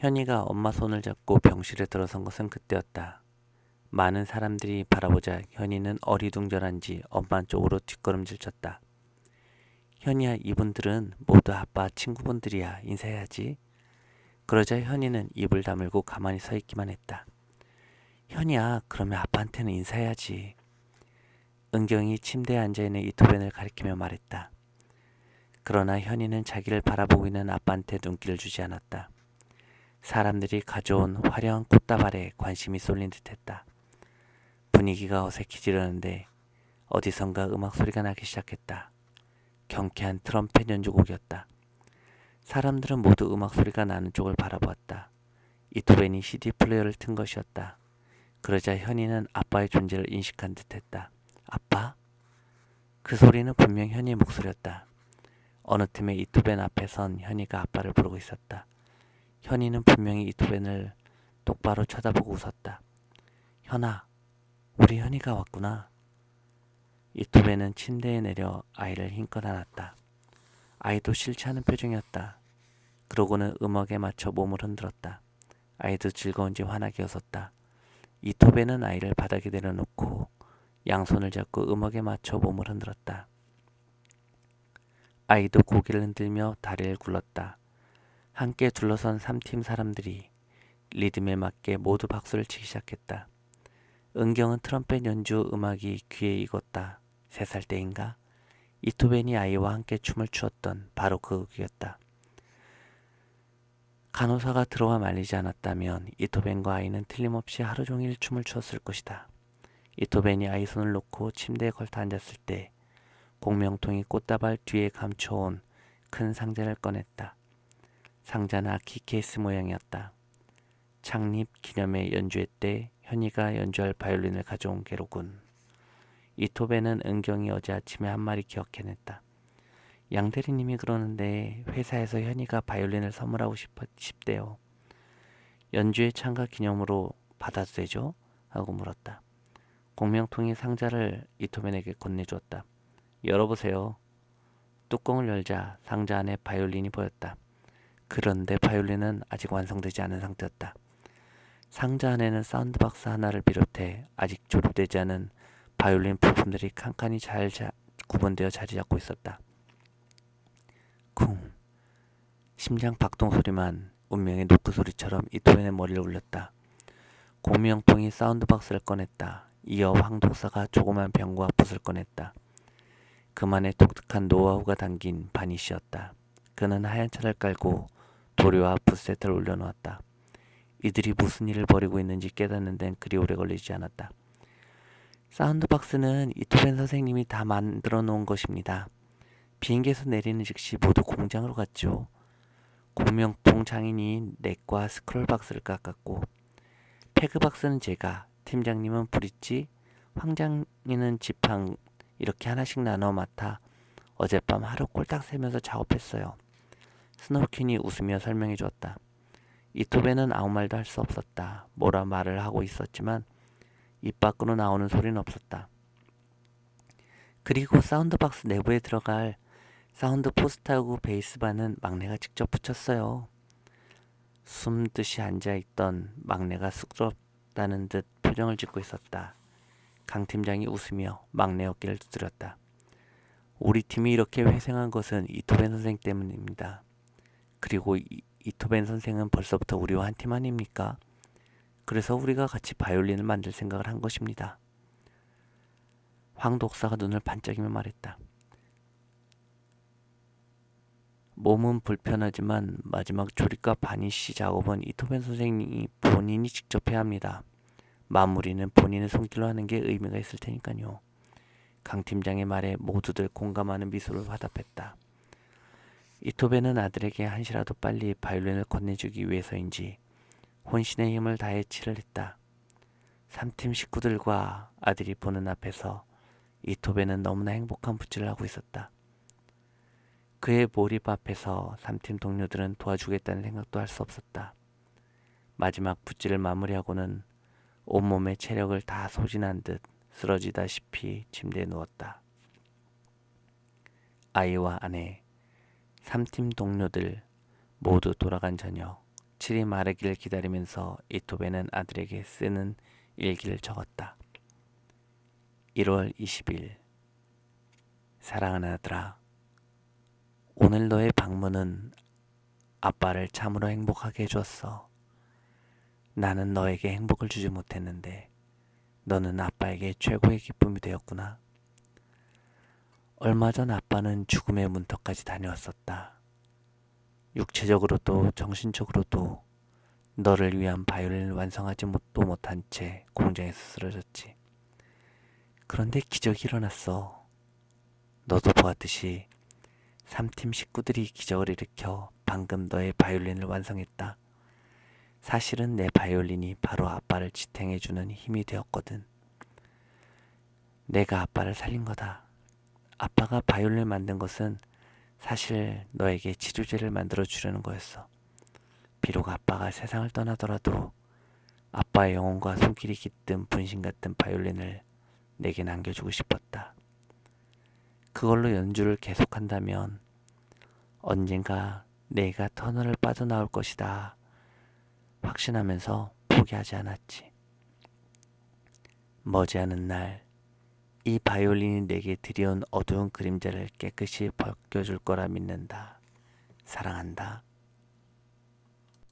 현이가 엄마 손을 잡고 병실에 들어선 것은 그때였다. 많은 사람들이 바라보자 현이는 어리둥절한지 엄마 쪽으로 뒷걸음질 쳤다. 현이야, 이분들은 모두 아빠 친구분들이야. 인사해야지. 그러자 현이는 입을 다물고 가만히 서 있기만 했다. 현이야, 그러면 아빠한테는 인사해야지. 은경이 침대에 앉아있는 이토벤을 가리키며 말했다. 그러나 현이는 자기를 바라보고 있는 아빠한테 눈길을 주지 않았다. 사람들이 가져온 화려한 꽃다발에 관심이 쏠린 듯했다. 분위기가 어색해지려는데 어디선가 음악 소리가 나기 시작했다. 경쾌한 트럼펫 연주곡이었다. 사람들은 모두 음악 소리가 나는 쪽을 바라보았다. 이토벤이 CD 플레이어를 튼 것이었다. 그러자 현이는 아빠의 존재를 인식한 듯했다. 아빠? 그 소리는 분명 현이의 목소리였다. 어느 틈에 이토벤 앞에 선 현이가 아빠를 부르고 있었다. 현이는 분명히 이토벤을 똑바로 쳐다보고 웃었다. 현아, 우리 현이가 왔구나. 이토벤은 침대에 내려 아이를 힘껏 안았다. 아이도 싫지 않은 표정이었다. 그러고는 음악에 맞춰 몸을 흔들었다. 아이도 즐거운지 환하게 웃었다. 이토벤은 아이를 바닥에 내려놓고 양손을 잡고 음악에 맞춰 몸을 흔들었다. 아이도 고개를 흔들며 다리를 굴렀다. 함께 둘러선 3팀 사람들이 리듬에 맞게 모두 박수를 치기 시작했다. 은경은 트럼펫 연주 음악이 귀에 익었다. 3살 때인가? 이토벤이 아이와 함께 춤을 추었던 바로 그 곡이었다. 간호사가 들어와 말리지 않았다면 이토벤과 아이는 틀림없이 하루 종일 춤을 추었을 것이다. 이토벤이 아이 손을 놓고 침대에 걸터 앉았을 때 공명통이 꽃다발 뒤에 감춰온 큰 상자를 꺼냈다. 상자는 아키 케이스 모양이었다. 창립 기념회 연주회 때 현이가 연주할 바이올린을 가져온 게로군. 이토벤은 은경이 어제 아침에 한 말이 기억해냈다. 양 대리님이 그러는데 회사에서 현이가 바이올린을 선물하고 싶대요. 연주회 참가 기념으로 받아도 되죠? 하고 물었다. 공명통이 상자를 이토벤에게 건네주었다. 열어보세요. 뚜껑을 열자 상자 안에 바이올린이 보였다. 그런데 바이올린은 아직 완성되지 않은 상태였다. 상자 안에는 사운드박스 하나를 비롯해 아직 조립되지 않은 바이올린 부품들이 칸칸이 잘 구분되어 자리 잡고 있었다. 쿵. 심장 박동 소리만 운명의 노크 소리처럼 이토벤의 머리를 울렸다. 공명통이 사운드박스를 꺼냈다. 이어 황 독사가 조그만 병과 붓을 꺼냈다. 그만의 독특한 노하우가 담긴 바니쉬였다. 그는 하얀 차를 깔고 도료와 붓 세트를 올려놓았다. 이들이 무슨 일을 벌이고 있는지 깨닫는 데는 그리 오래 걸리지 않았다. 사운드박스는 이토벤 선생님이 다 만들어 놓은 것입니다. 비행기에서 내리는 즉시 모두 공장으로 갔죠. 공명통 장인이 넥과 스크롤박스를 깎았고 패그박스는 제가, 팀장님은 브릿지, 황장인은 지팡 이렇게 하나씩 나눠 맡아 어젯밤 하루 꼴딱 새면서 작업했어요. 스노우킨이 웃으며 설명해 주었다. 이토벤은 아무 말도 할 수 없었다. 뭐라 말을 하고 있었지만 입 밖으로 나오는 소리는 없었다. 그리고 사운드박스 내부에 들어갈 사운드 포스트하고 베이스반은 막내가 직접 붙였어요. 숨듯이 앉아있던 막내가 쑥스럽다는 듯 표정을 짓고 있었다. 강 팀장이 웃으며 막내 어깨를 두드렸다. 우리 팀이 이렇게 회생한 것은 이토벤 선생 때문입니다. 그리고 이토벤 선생은 벌써부터 우리와 한 팀 아닙니까? 그래서 우리가 같이 바이올린을 만들 생각을 한 것입니다. 황 독사가 눈을 반짝이며 말했다. 몸은 불편하지만 마지막 조립과 바니쉬 작업은 이토벤 선생님이 본인이 직접 해야 합니다. 마무리는 본인의 손길로 하는 게 의미가 있을 테니까요. 강 팀장의 말에 모두들 공감하는 미소를 화답했다. 이토벤은 아들에게 한시라도 빨리 바이올린을 건네주기 위해서인지 혼신의 힘을 다해 칠을 했다. 3팀 식구들과 아들이 보는 앞에서 이토벤은 너무나 행복한 붓질을 하고 있었다. 그의 몰입 앞에서 3팀 동료들은 도와주겠다는 생각도 할 수 없었다. 마지막 붓질을 마무리하고는 온몸의 체력을 다 소진한 듯 쓰러지다시피 침대에 누웠다. 아이와 아내, 3팀 동료들 모두 돌아간 저녁, 거칠이 마르기를 기다리면서 이토벤은 아들에게 쓰는 일기를 적었다. 1월 20일. 사랑하는 아들아, 오늘 너의 방문은 아빠를 참으로 행복하게 해주었어. 나는 너에게 행복을 주지 못했는데 너는 아빠에게 최고의 기쁨이 되었구나. 얼마 전 아빠는 죽음의 문턱까지 다녀왔었다. 육체적으로도 정신적으로도 너를 위한 바이올린을 완성하지 못한 채 공장에서 쓰러졌지. 그런데 기적이 일어났어. 너도 보았듯이 3팀 식구들이 기적을 일으켜 방금 너의 바이올린을 완성했다. 사실은 내 바이올린이 바로 아빠를 지탱해주는 힘이 되었거든. 내가 아빠를 살린 거다. 아빠가 바이올린을 만든 것은 사실 너에게 치료제를 만들어 주려는 거였어. 비록 아빠가 세상을 떠나더라도 아빠의 영혼과 손길이 깃든 분신 같은 바이올린을 내게 남겨주고 싶었다. 그걸로 연주를 계속한다면 언젠가 내가 터널을 빠져나올 것이다 확신하면서 포기하지 않았지. 머지않은 날, 이 바이올린이 내게 들여온 어두운 그림자를 깨끗이 벗겨줄 거라 믿는다. 사랑한다.